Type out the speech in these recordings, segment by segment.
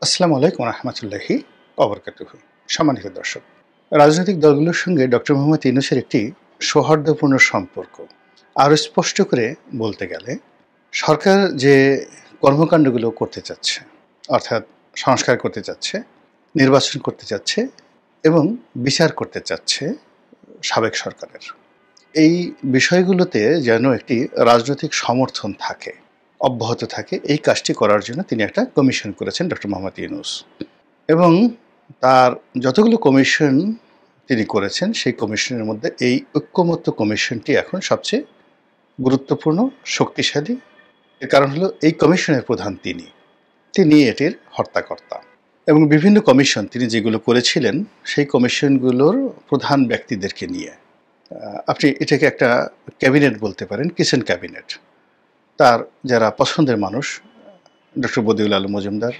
আসসালামু আলাইকুম রহমতুল্লাহি অবরকাতুহু। সম্মানিত দর্শক, রাজনৈতিক দলগুলোর সঙ্গে ডক্টর মোহাম্মদ ইউনূসের একটি সৌহার্দ্যপূর্ণ সম্পর্ক। আরও স্পষ্ট করে বলতে গেলে সরকার যে কর্মকাণ্ডগুলো করতে চাচ্ছে, অর্থাৎ সংস্কার করতে চাচ্ছে, নির্বাচন করতে চাচ্ছে এবং বিচার করতে চাচ্ছে সাবেক সরকারের, এই বিষয়গুলোতে যেন একটি রাজনৈতিক সমর্থন থাকে, অব্যাহত থাকে, এই কাজটি করার জন্য তিনি একটা কমিশন করেছেন ডক্টর মোহাম্মদ ইউনূস। এবং তার যতগুলো কমিশন তিনি করেছেন সেই কমিশনের মধ্যে এই ঐক্যমত্য কমিশনটি এখন সবচেয়ে গুরুত্বপূর্ণ, শক্তিশালী। এর কারণ হলো এই কমিশনের প্রধান তিনি এটির হর্তাকর্তা। এবং বিভিন্ন কমিশন তিনি যেগুলো করেছিলেন সেই কমিশনগুলোর প্রধান ব্যক্তিদেরকে নিয়ে, আপনি এটাকে একটা ক্যাবিনেট বলতে পারেন, কিচেন ক্যাবিনেট। তার যারা পছন্দের মানুষ, ডক্টর বদিউল আলম মজুমদার,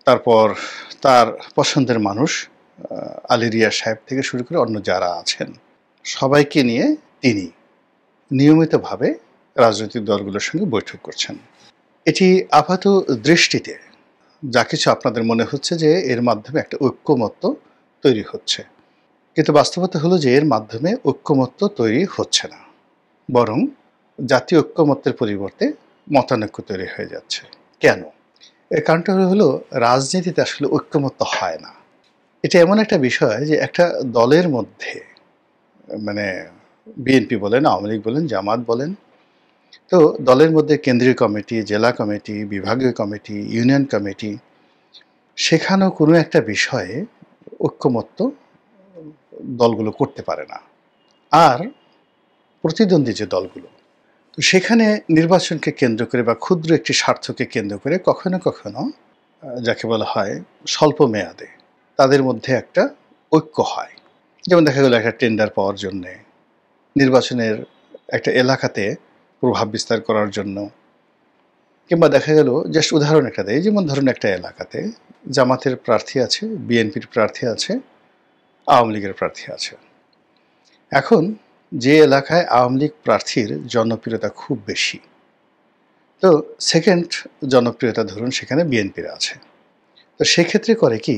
তারপর তার পছন্দের মানুষ আলী রিয়াজ সাহেব থেকে শুরু করে অন্য যারা আছেন, সবাইকে নিয়ে তিনি নিয়মিতভাবে রাজনৈতিক দলগুলোর সঙ্গে বৈঠক করছেন। এটি আপাত দৃষ্টিতে যা কিছু আপনাদের মনে হচ্ছে যে এর মাধ্যমে একটা ঐক্যমত্য তৈরি হচ্ছে, কিন্তু বাস্তবতা হলো যে এর মাধ্যমে ঐক্যমত্য তৈরি হচ্ছে না, বরং জাতীয় ঐক্যমত্যের পরিবর্তে মতানৈক্য তৈরি হয়ে যাচ্ছে। কেন? এর কারণটা হলো রাজনীতিতে আসলে ঐক্যমত্য হয় না। এটা এমন একটা বিষয় যে একটা দলের মধ্যে, মানে বিএনপি বলেন, আওয়ামী লীগ বলেন, জামাত বলেন, তো দলের মধ্যে কেন্দ্রীয় কমিটি, জেলা কমিটি, বিভাগীয় কমিটি, ইউনিয়ন কমিটি, সেখানেও কোনো একটা বিষয়ে ঐক্যমত্য দলগুলো করতে পারে না। আর প্রতিদ্বন্দ্বী যে দলগুলো, তো সেখানে নির্বাচনকে কেন্দ্র করে বা ক্ষুদ্র একটি স্বার্থকে কেন্দ্র করে কখনো কখনো যাকে বলা হয় স্বল্প মেয়াদে তাদের মধ্যে একটা ঐক্য হয়। যেমন দেখা গেল একটা টেন্ডার পাওয়ার জন্যে, নির্বাচনের একটা এলাকাতে প্রভাব বিস্তার করার জন্য, কিংবা দেখা গেল জাস্ট উদাহরণ একটা দেয়, যেমন ধরুন একটা এলাকাতে জামাতের প্রার্থী আছে, বিএনপির প্রার্থী আছে, আওয়ামী লীগের প্রার্থী আছে। এখন যে এলাকায় আওয়ামী লীগ প্রার্থীর জনপ্রিয়তা খুব বেশি, তো সেকেন্ড জনপ্রিয়তা ধরুন সেখানে বিএনপির আছে, তো সেক্ষেত্রে করে কি,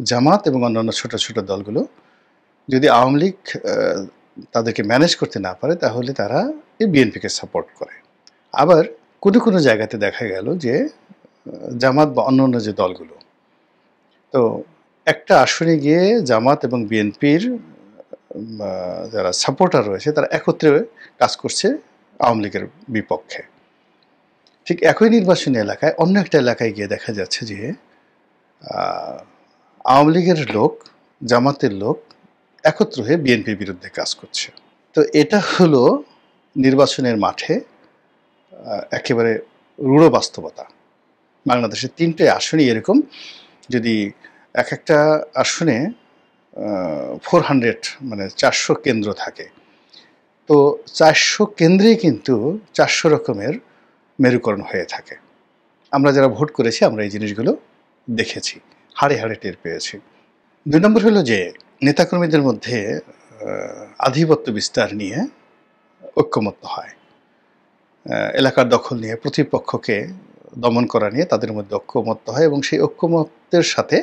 জামাত এবং অন্যান্য ছোট ছোট দলগুলো যদি আওয়ামী লীগ তাদেরকে ম্যানেজ করতে না পারে, তাহলে তারা এই বিএনপিকে সাপোর্ট করে। আবার কোনো কোনো জায়গাতে দেখা গেল যে জামাত বা অন্য অন্য যে দলগুলো, তো একটা আসনে গিয়ে জামাত এবং বিএনপির যারা সাপোর্টার রয়েছে তারা একত্রে কাজ করছে আওয়ামী লীগের বিপক্ষে। ঠিক একই নির্বাচনী এলাকায় অন্য একটা এলাকায় গিয়ে দেখা যাচ্ছে যে আওয়ামী লীগের লোক, জামাতের লোক একত্র হয়ে বিএনপির বিরুদ্ধে কাজ করছে। তো এটা হলো নির্বাচনের মাঠে একেবারে রূঢ় বাস্তবতা। বাংলাদেশের 3টে আসনই এরকম, যদি এক একটা আসনে 400 মানে 400 কেন্দ্র থাকে, তো 400 কেন্দ্রেই কিন্তু 400 রকমের মেরুকরণ হয়ে থাকে। আমরা যারা ভোট করেছি আমরা এই জিনিসগুলো দেখেছি, হাড়ে হাড়ে টের পেয়েছি। 2 নম্বর হলো যে নেতাকর্মীদের মধ্যে আধিপত্য বিস্তার নিয়ে ঐক্যমত্য হয়, এলাকার দখল নিয়ে প্রতিপক্ষকে দমন করা নিয়ে তাদের মধ্যে ঐক্যমত্য হয়, এবং সেই ঐক্যমত্যের সাথে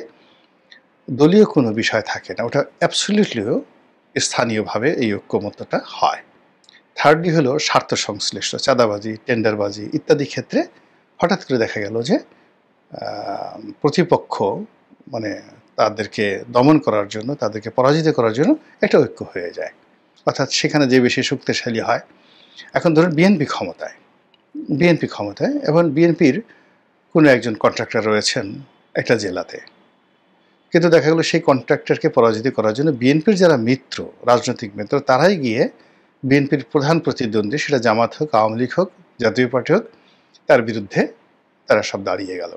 দলীয় কোনো বিষয় থাকে না, ওটা অ্যাবসলিউটলিও স্থানীয়ভাবে এই ঐক্যমত্যটা হয়। থার্ডলি হলো স্বার্থ সংশ্লিষ্ট চাঁদাবাজি, টেন্ডারবাজি ইত্যাদি ক্ষেত্রে হঠাৎ করে দেখা গেল যে প্রতিপক্ষ মানে তাদেরকে দমন করার জন্য, তাদেরকে পরাজিত করার জন্য একটা ঐক্য হয়ে যায়, অর্থাৎ সেখানে যে বেশি শক্তিশালী হয়। এখন ধরুন বিএনপি ক্ষমতায় এবং বিএনপির কোনো একজন কন্ট্রাক্টর রয়েছেন একটা জেলাতে, কিন্তু দেখা গেলো সেই কন্ট্রাক্টরকে পরাজিত করার জন্য বিএনপির যারা মিত্র, রাজনৈতিক মিত্র, তারাই গিয়ে বিএনপির প্রধান প্রতিদ্বন্দ্বী, সেটা জামাত হোক, আওয়ামী লীগ হোক, জাতীয় পার্টি হোক, তার বিরুদ্ধে তারা সব দাঁড়িয়ে গেল।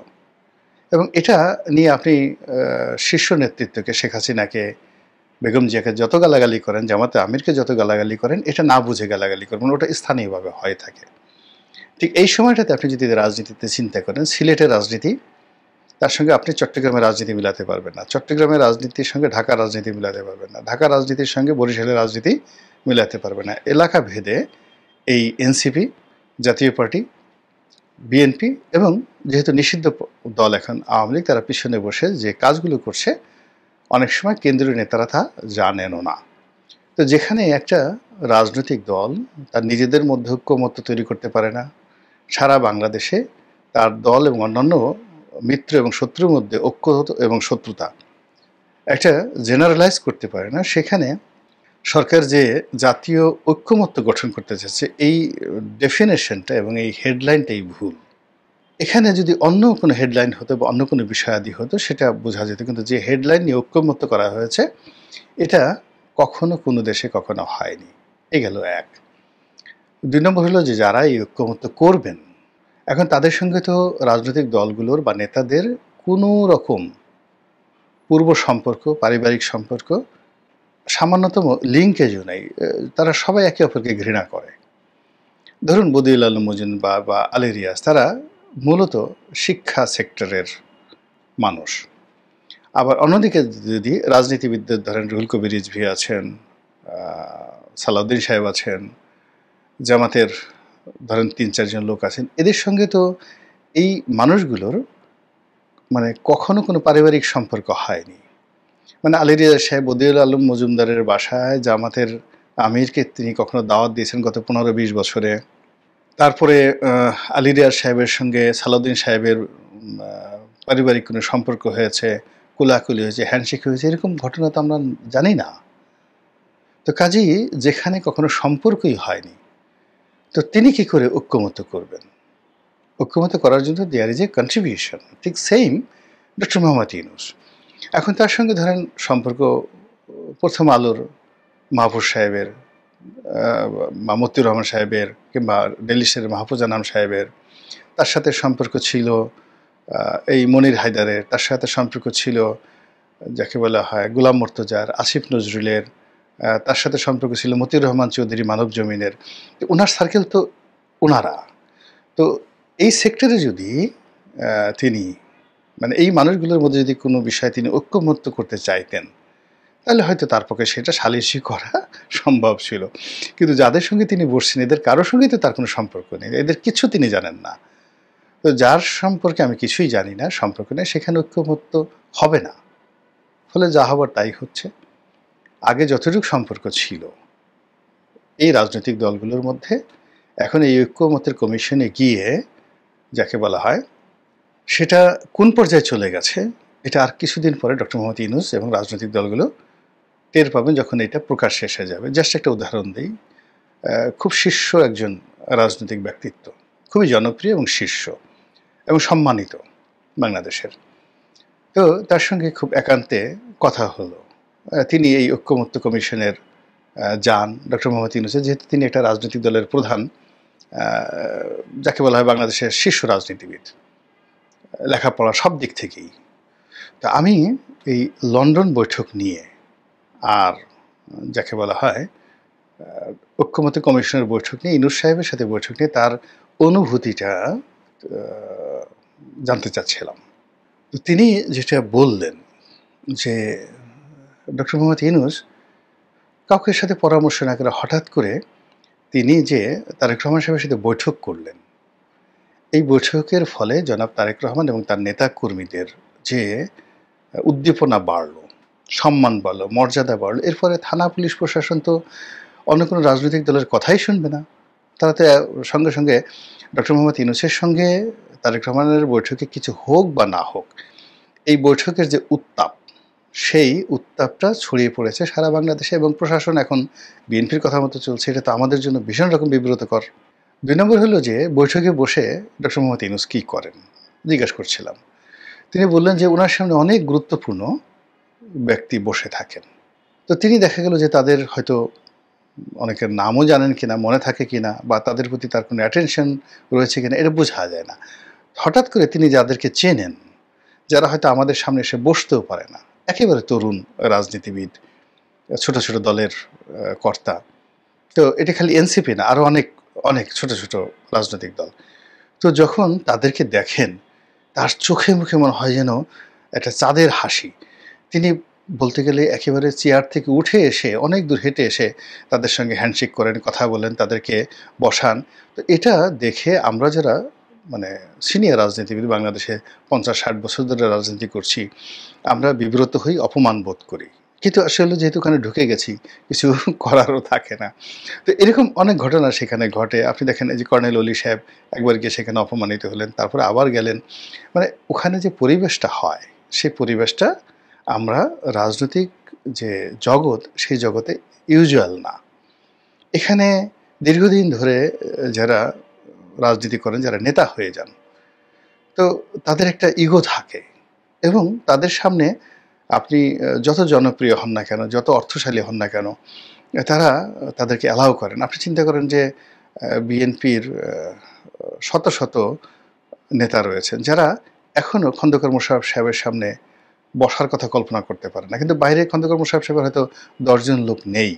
এবং এটা নিয়ে আপনি শীর্ষ নেতৃত্বকে, শেখ হাসিনাকে, বেগম জিয়াকে যত গালাগালি করেন, জামাতে আমিরকে যত গালাগালি করেন, এটা না বুঝে গালাগালি করবেন, ওটা স্থানীয়ভাবে হয়ে থাকে। ঠিক এই সময়টাতে আপনি যদি রাজনীতিতে চিন্তা করেন, সিলেটের রাজনীতি তার সঙ্গে আপনি চট্টগ্রামের রাজনীতি মিলাতে পারবেন না, চট্টগ্রামের রাজনীতির সঙ্গে ঢাকার রাজনীতি মিলাতে পারবেন না, ঢাকার রাজনীতির সঙ্গে বরিশালের রাজনীতি মিলাতে পারবেন না। এলাকা ভেদে এই এনসিপি, জাতীয় পার্টি বিএনপি এবং যেহেতু নিষিদ্ধ দল এখন আওয়ামী লীগ, তারা পিছনে বসে যে কাজগুলো করছে অনেক সময় কেন্দ্রীয় নেতারা তা জানেনও না। তো যেখানে একটা রাজনৈতিক দল তার নিজেদের মধ্যে ঐক্যমত্য তৈরি করতে পারে না, সারা বাংলাদেশে তার দল এবং অন্যান্য মিত্র এবং শত্রুর মধ্যে ঐক্য এবং শত্রুতা একটা জেনারেলাইজ করতে পারে না, সেখানে সরকার যে জাতীয় ঐক্যমত্য গঠন করতে চাচ্ছে এই ডেফিনেশনটা এবং এই হেডলাইনটাই ভুল। এখানে যদি অন্য কোনো হেডলাইন হতো বা অন্য কোনো বিষয়াদি হতো সেটা বোঝা যেত, কিন্তু যে হেডলাইন নিয়ে ঐক্যমত্য করা হয়েছে এটা কখনো কোনো দেশে কখনো হয়নি। এ গেল এক। ২ নম্বর হলো যে যারা এই ঐক্যমত্য করবেন, এখন তাদের সঙ্গে তো রাজনৈতিক দলগুলোর বা নেতাদের কোনো রকম পূর্ব সম্পর্ক, পারিবারিক সম্পর্ক, সামান্যতম লিঙ্কেজও নেই। তারা সবাই একে অপরকে ঘৃণা করে। ধরুন বদিউল আলম মজুমদার বা আলী রিয়াজ, তারা মূলত শিক্ষা সেক্টরের মানুষ। আবার অন্যদিকে যদি রাজনীতিবিদদের ধরেন রুহুল কবির রিজভী আছেন, সালাউদ্দিন সাহেব আছেন, জামাতের ধরেন ৩-৪ জন লোক আছেন, এদের সঙ্গে তো এই মানুষগুলোর মানে কখনো কোনো পারিবারিক সম্পর্ক হয়নি। মানে আলী রিয়াজ সাহেব বদিউল আলম মজুমদারের বাসায় জামাতের আমিরকে তিনি কখনো দাওয়াত দিয়েছেন গত ১৫-২০ বছরে। তারপরে আলী রিয়াজ সাহেবের সঙ্গে সালাউদ্দিন সাহেবের পারিবারিক কোনো সম্পর্ক হয়েছে, কোলাকুলি হয়েছে, হ্যান্ডশেক হয়েছে, এরকম ঘটনা তো আমরা জানি না। তো কাজেই যেখানে কখনো সম্পর্কই হয়নি, তো তিনি কি করে ঐক্যমত্য করবেন? ঐক্যমত্য করার জন্য দেয়ার ইজ এ কন্ট্রিবিউশন। ঠিক সেম ডক্টর মোহাম্মদ ইউনূস। এখন তার সঙ্গে ধরেন সম্পর্ক প্রথম আলোর মাহফুজ সাহেবের বা মতিউর রহমান সাহেবের কিংবা ডেলিশের মাহফুজ আনাম সাহেবের, তার সাথে সম্পর্ক ছিল এই মনির হায়দারের, তার সাথে সম্পর্ক ছিল যাকে বলা হয় গোলাম মর্তজার, আসিফ নজরুলের, তার সাথে সম্পর্ক ছিল মতিউর রহমান চৌধুরী মানব জমিনের। ওনার সার্কেল তো ওনারা। তো এই সেক্টরে যদি তিনি মানে এই মানুষগুলোর মধ্যে যদি কোনো বিষয়ে তিনি ঐক্যমত্য করতে চাইতেন, তাহলে হয়তো তার পক্ষে সেটা সালিশি করা সম্ভব ছিল। কিন্তু যাদের সঙ্গে তিনি বসছেন এদের কারোর সঙ্গেই তো তার কোনো সম্পর্ক নেই, এদের কিছু তিনি জানেন না। তো যার সম্পর্কে আমি কিছুই জানি না, সম্পর্ক নেই, সেখানে ঐক্যমত্য হবে না। ফলে যা হবার তাই হচ্ছে। আগে যতটুকু সম্পর্ক ছিল এই রাজনৈতিক দলগুলোর মধ্যে, এখন এই ঐক্যমত্যের কমিশনে গিয়ে যাকে বলা হয় সেটা কোন পর্যায়ে চলে গেছে, এটা আর কিছুদিন পরে ডক্টর মোহাম্মদ ইউনূস এবং রাজনৈতিক দলগুলো টের পাবেন যখন এটা প্রকাশ শেষে যাবে। জাস্ট একটা উদাহরণ দিই। খুব শীর্ষ একজন রাজনৈতিক ব্যক্তিত্ব, খুবই জনপ্রিয় এবং শীর্ষ এবং সম্মানিত বাংলাদেশের। তো তার সঙ্গে খুব একান্তে কথা হলো। তিনি এই ঐক্যমত্য কমিশনের যান ডক্টর মোহাম্মদ ইউনূসের, যেহেতু তিনি একটা রাজনৈতিক দলের প্রধান, যাকে বলা হয় বাংলাদেশের শীর্ষ রাজনীতিবিদ, লেখাপড়া সব দিক থেকেই। তা আমি এই লন্ডন বৈঠক নিয়ে আর যাকে বলা হয় ঐক্যমত্য কমিশনের বৈঠক নিয়ে, ইউনূস সাহেবের সাথে বৈঠক নিয়ে তার অনুভূতিটা জানতে চাচ্ছিলাম। তিনি যেটা বললেন যে ডক্টর মোহাম্মদ ইউনূস কাউকে সাথে পরামর্শ না করে হঠাৎ করে তিনি যে তারেক রহমান সাহেবের সাথে বৈঠক করলেন, এই বৈঠকের ফলে জনাব তারেক রহমান এবং তার নেতা কর্মীদের যে উদ্দীপনা বাড়ল, সম্মান বাড়ল, মর্যাদা বাড়ল, এর ফলে থানা পুলিশ প্রশাসন তো অন্য কোনো রাজনৈতিক দলের কথাই শুনবে না। তারা তো সঙ্গে সঙ্গে ডক্টর মোহাম্মদ ইউনূসের সঙ্গে তারেক রহমানের বৈঠকে কিছু হোক বা না হোক, এই বৈঠকের যে উত্তাপ, সেই উত্তাপটা ছড়িয়ে পড়েছে সারা বাংলাদেশে এবং প্রশাসন এখন বিএনপির কথা মতো চলছে। এটা তো আমাদের জন্য ভীষণ রকম বিব্রতকর। ২ নম্বর হলো যে বৈঠকে বসে ডক্টর মোহাম্মদ ইউনূস কী করেন জিজ্ঞাসা করছিলাম। তিনি বললেন যে ওনার সামনে অনেক গুরুত্বপূর্ণ ব্যক্তি বসে থাকেন। তো তিনি দেখা গেল যে তাদের হয়তো অনেকের নামও জানেন কিনা, মনে থাকে কিনা, বা তাদের প্রতি তার কোনো অ্যাটেনশন রয়েছে কিনা এটা বোঝা যায় না। হঠাৎ করে তিনি যাদেরকে চেনেন, যারা হয়তো আমাদের সামনে এসে বসতেও পারে না, একেবারে তরুণ রাজনীতিবিদ, ছোট ছোট দলের কর্তা, তো এটা খালি এনসিপি না, আরও অনেক অনেক ছোট ছোট রাজনৈতিক দল। তো যখন তাদেরকে দেখেন তার চোখে মুখে মনে হয় যেন একটা চাঁদের হাসি। তিনি বলতে গেলে একেবারে চেয়ার থেকে উঠে এসে অনেক দূর হেঁটে এসে তাদের সঙ্গে হ্যান্ডশেক করেন, কথা বলেন, তাদেরকে বসান। তো এটা দেখে আমরা যারা মানে সিনিয়র রাজনীতিবিদ, বাংলাদেশে 50-60 বছর ধরে রাজনীতি করছি, আমরা বিব্রত হই, অপমান বোধ করি। কিন্তু আসলে যেহেতু ওখানে ঢুকে গেছি, কিছু করারও থাকে না। তো এরকম অনেক ঘটনা সেখানে ঘটে। আপনি দেখেন এই যে কর্নেল অলি সাহেব একবার গিয়ে সেখানে অপমানিত হলেন, তারপরে আবার গেলেন। মানে ওখানে যে পরিবেশটা হয়, সেই পরিবেশটা আমরা রাজনৈতিক যে জগৎ, সেই জগতে ইউজুয়াল না। এখানে দীর্ঘদিন ধরে যারা রাজনীতি করেন, যারা নেতা হয়ে যান, তো তাদের একটা ইগো থাকে এবং তাদের সামনে আপনি যত জনপ্রিয় হন না কেন, যত অর্থশালী হন না কেন, তারা তাদেরকে অ্যালাউ করেন। আপনি চিন্তা করেন যে বিএনপির শত শত নেতা রয়েছেন যারা এখনও খন্দকার মোশাররফ সাহেবের সামনে বসার কথা কল্পনা করতে পারে না, কিন্তু বাইরে খন্দকার মোশাররফ সাহেবের হয়তো 10 জন লোক নেই,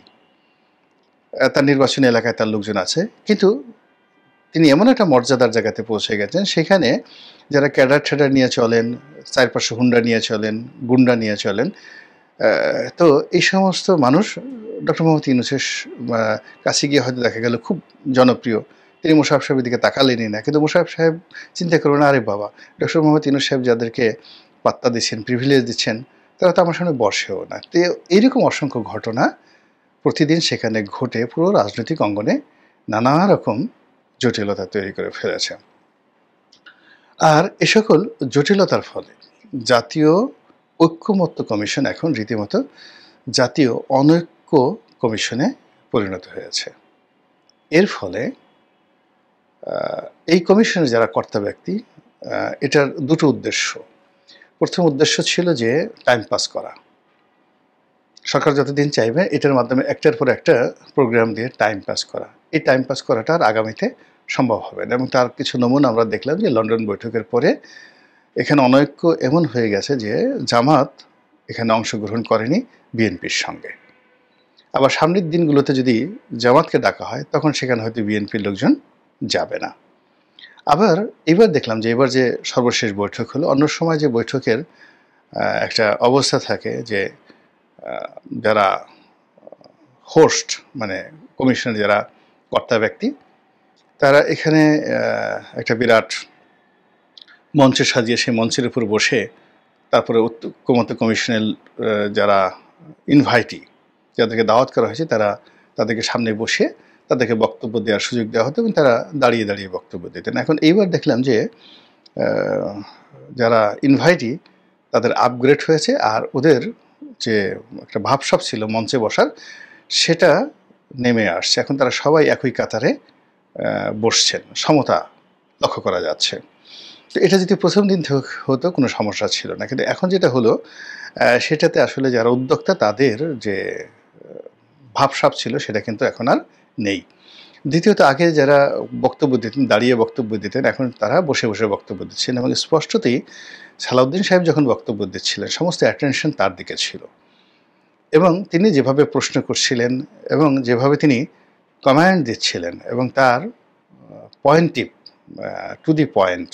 তার নির্বাচনী এলাকায় তার লোকজন আছে, কিন্তু তিনি এমন একটা মর্যাদার জায়গাতে পৌঁছে গেছেন সেখানে যারা ক্যাডার ঠ্যাডার নিয়ে চলেন, 4-500 হুন্ডা নিয়ে চলেন, গুন্ডা নিয়ে চলেন, তো এই সমস্ত মানুষ ডক্টর মোহাম্মদ ইউনূসের কাছে গিয়ে হয়তো দেখা গেল খুব জনপ্রিয়, তিনি মোশাররফ সাহেবের দিকে তাকালেনই না, কিন্তু মোশাররফ সাহেব চিন্তা করবেন, আরে বাবা, ডক্টর মোহাম্মদ ইউনূস সাহেব যাদেরকে পাত্তা দিচ্ছেন, প্রিভিলেজ দিচ্ছেন, তারা তো আমার সামনে বসেও না। তো এইরকম অসংখ্য ঘটনা প্রতিদিন সেখানে ঘটে পুরো রাজনৈতিক অঙ্গনে নানা রকম জটিলতা তৈরি করে ফেলেছে। আর এ সকল জটিলতার ফলে জাতীয় ঐক্যমত্য কমিশন এখন রীতিমতো জাতীয় অনৈক্য কমিশনে পরিণত হয়েছে। এর ফলে এই কমিশনের যারা কর্তা ব্যক্তি, এটার দুটো উদ্দেশ্য। প্রথম উদ্দেশ্য ছিল যে টাইম পাস করা, সরকার যতদিন চাইবে এটার মাধ্যমে একটার পর একটা প্রোগ্রাম দিয়ে টাইম পাস করা। এই টাইম পাস করাটা আর আগামীতে সম্ভব হবে না, এবং তার কিছু নমুনা আমরা দেখলাম যে লন্ডন বৈঠকের পরে এখানে অনৈক্য এমন হয়ে গেছে যে জামাত এখানে অংশগ্রহণ করেনি বিএনপির সঙ্গে। আবার সামনের দিনগুলোতে যদি জামাতকে ডাকা হয় তখন সেখানে হয়তো বিএনপির লোকজন যাবে না। আবার এবার দেখলাম যে এবার যে সর্বশেষ বৈঠক হলো, অন্য সময় যে বৈঠকের একটা অবস্থা থাকে যে যারা হোস্ট, মানে কমিশনের যারা কর্তা ব্যক্তি, তারা এখানে একটা বিরাট মঞ্চে সাজিয়ে সেই মঞ্চের উপর বসে তারপরে ঐক্যমত্য কমিশনের যারা ইনভাইটি, যাদেরকে দাওয়াত করা হয়েছে, তাদেরকে সামনে বসে তাদেরকে বক্তব্য দেওয়ার সুযোগ দেওয়া হতো এবং তারা দাঁড়িয়ে দাঁড়িয়ে বক্তব্য দিতেন। এখন এইবার দেখলাম যে যারা ইনভাইটি তাদের আপগ্রেড হয়েছে, আর ওদের যে একটা ভাবসাব ছিল মঞ্চে বসার, সেটা নেমে আসছে। এখন তারা সবাই একই কাতারে বসছেন, সমতা লক্ষ্য করা যাচ্ছে। তো এটা যদি প্রথম দিন হতো কোনো সমস্যা ছিল না, কিন্তু এখন যেটা হলো সেটাতে আসলে যারা উদ্যোক্তা তাদের যে ভাবসাব ছিল সেটা কিন্তু এখন আর নেই। দ্বিতীয়ত, আগে যারা বক্তব্য দিতেন, দাঁড়িয়ে বক্তব্য দিতেন, এখন তারা বসে বসে বক্তব্য দিচ্ছেন, এবং স্পষ্টতই সালাউদ্দিন সাহেব যখন বক্তব্য দিচ্ছিলেন সমস্ত অ্যাটেনশন তার দিকে ছিল, এবং তিনি যেভাবে প্রশ্ন করছিলেন এবং যেভাবে তিনি কমান্ড দিচ্ছিলেন এবং তার পয়েন্টিভ, টু দি পয়েন্ট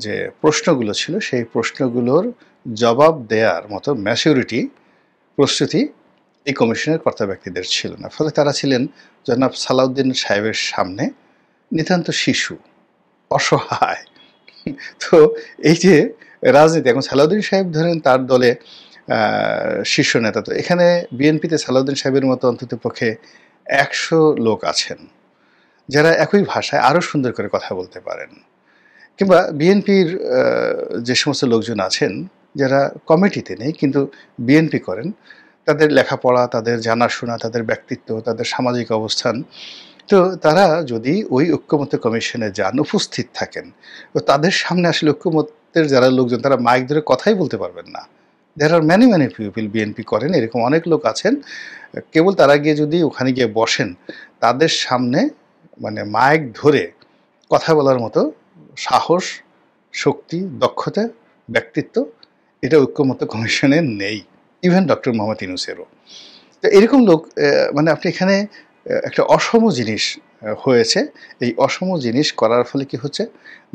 যে প্রশ্নগুলো ছিল, সেই প্রশ্নগুলোর জবাব দেওয়ার মতো ম্যাচুরিটি, প্রস্তুতি এই কমিশনের কর্তা ব্যক্তিদের ছিল না। ফলে তারা ছিলেন জনাব সালাউদ্দিন সাহেবের সামনে নিতান্ত শিশু, অসহায়। তো এই যে রাজনীতি, এখন সালাউদ্দিন সাহেব ধরেন তার দলে শীর্ষ নেতা, তো এখানে বিএনপিতে সালাউদ্দিন সাহেবের মতো অন্তত পক্ষে 100 লোক আছেন যারা একই ভাষায় আরও সুন্দর করে কথা বলতে পারেন, কিংবা বিএনপির যে সমস্ত লোকজন আছেন যারা কমিটিতে নেই কিন্তু বিএনপি করেন, তাদের লেখাপড়া, তাদের জানাশোনা, তাদের ব্যক্তিত্ব, তাদের সামাজিক অবস্থান, তো তারা যদি ওই ঐক্যমত্য কমিশনে যান, উপস্থিত থাকেন, তো তাদের সামনে আসলে ঐক্যমত্যের যারা লোকজন তারা মাইক ধরে কথাই বলতে পারবেন না। দেয়ার আর ম্যানি পিপল বিএনপি করেন, এরকম অনেক লোক আছেন, কেবল তারা গিয়ে যদি ওখানে গিয়ে বসেন, তাদের সামনে মানে মাইক ধরে কথা বলার মতো সাহস, শক্তি, দক্ষতা, ব্যক্তিত্ব, এটা ঐক্যমত্য কমিশনে নেই, ইভেন ডক্টর মোহাম্মদ ইউনূসেরও। তো এরকম লোক, মানে আপনি এখানে একটা অসম জিনিস হয়েছে। এই অসম জিনিস করার ফলে কি হচ্ছে,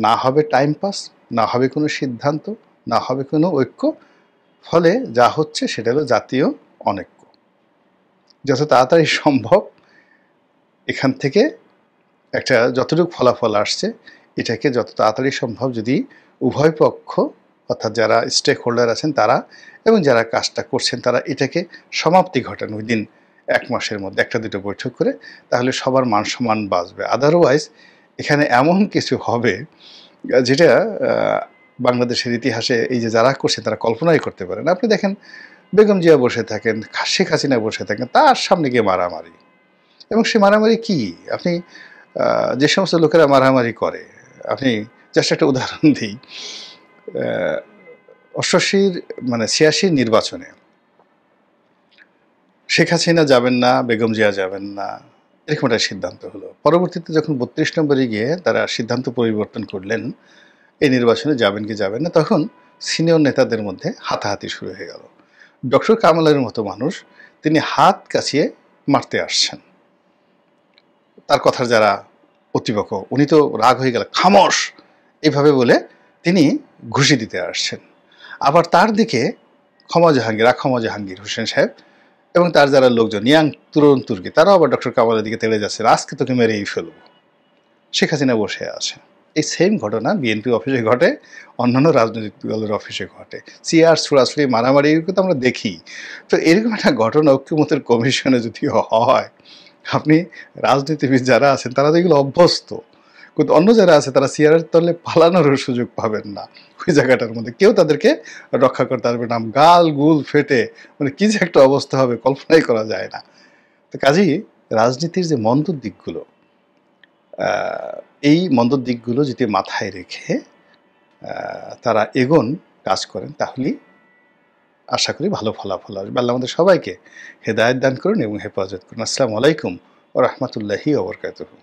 না হবে টাইম পাস, না হবে কোনো সিদ্ধান্ত, না হবে কোনো ঐক্য, ফলে যা হচ্ছে সেটা হলো জাতীয় অনৈক্য। যত তাড়াতাড়ি সম্ভব এখান থেকে একটা যতটুকু ফলাফল আসছে এটাকে যত তাড়াতাড়ি সম্ভব যদি উভয় পক্ষ অর্থাৎ যারা স্টেক হোল্ডার আছেন তারা এবং যারা কাজটা করছেন তারা এটাকে সমাপ্তি ঘটান উইদিন 1 মাসের মধ্যে 1-2 বৈঠক করে, তাহলে সবার মান সম্মান বাঁচবে। আদারওয়াইজ এখানে এমন কিছু হবে যেটা বাংলাদেশের ইতিহাসে এই যে যারা করছে তারা কল্পনাই করতে পারে না। আপনি দেখেন বেগম জিয়া বসে থাকেন, শেখ হাসিনা বসে থাকেন, তার সামনে গিয়ে মারামারি। এবং সে মারামারি কি, আপনি যে সমস্ত লোকেরা মারামারি করে, আপনি জাস্ট একটা উদাহরণ দিই। 88 মানে 86 নির্বাচনে শেখ হাসিনা যাবেন না, বেগম জিয়া যাবেন না, এরকম একটা সিদ্ধান্ত হলো। পরবর্তীতে যখন 32 নম্বরে গিয়ে তারা সিদ্ধান্ত পরিবর্তন করলেন এই নির্বাচনে যাবেন কি যাবেন না, তখন সিনিয়র নেতাদের মধ্যে হাতাহাতি শুরু হয়ে গেল। ডক্টর কামালের মতো মানুষ তিনি হাত কাছিয়ে মারতে আসছেন, তার কথার যারা প্রতিপক্ষ উনি তো রাগ হয়ে গেল, খামোশ এইভাবে বলে তিনি ঘুষি দিতে আসছেন। আবার তার দিকে ক্ষমা জাহাঙ্গীর হোসেন সাহেব এবং তার যারা লোকজন ইয়াং তরুণ তুর্কি তারাও আবার ডক্টর কামালের দিকে তেড়ে যাচ্ছে, আজকে তোকে মেরেই ফেলবো। শেখ হাসিনা বসে আছে। এই সেম ঘটনা বিএনপি অফিসে ঘটে, অন্যান্য রাজনৈতিক দলের অফিসে ঘটে। চেয়ার ছোড়াছুড়ি মারামারি এগুলো তো আমরা দেখি। তো এরকম একটা ঘটনা ঐক্যমত্যের কমিশনে যদি হয়, আপনি রাজনীতিবিদ যারা আছেন তারা তো এগুলো অভ্যস্ত, কিন্তু অন্য যারা আছে তারা চেয়ারের তলে পালানোর সুযোগ পাবেন না। ওই জায়গাটার মধ্যে কেউ তাদেরকে রক্ষা করতে পারবে না, গাল গুল ফেটে মানে কি যে একটা অবস্থা হবে কল্পনাই করা যায় না। তো কাজেই রাজনীতির যে মন্দ দিকগুলো, এই মন্দ দিকগুলো যদি মাথায় রেখে তারা এগোন, কাজ করেন, তাহলেই আশা করি ভালো ফলাফল আসবে। আল্লাহ আমাদের সবাইকে হেদায়েত দান করুন এবং হেফাজত করুন। আসসালামু আলাইকুম ওয়া রাহমাতুল্লাহি ওয়া বারাকাতুহু।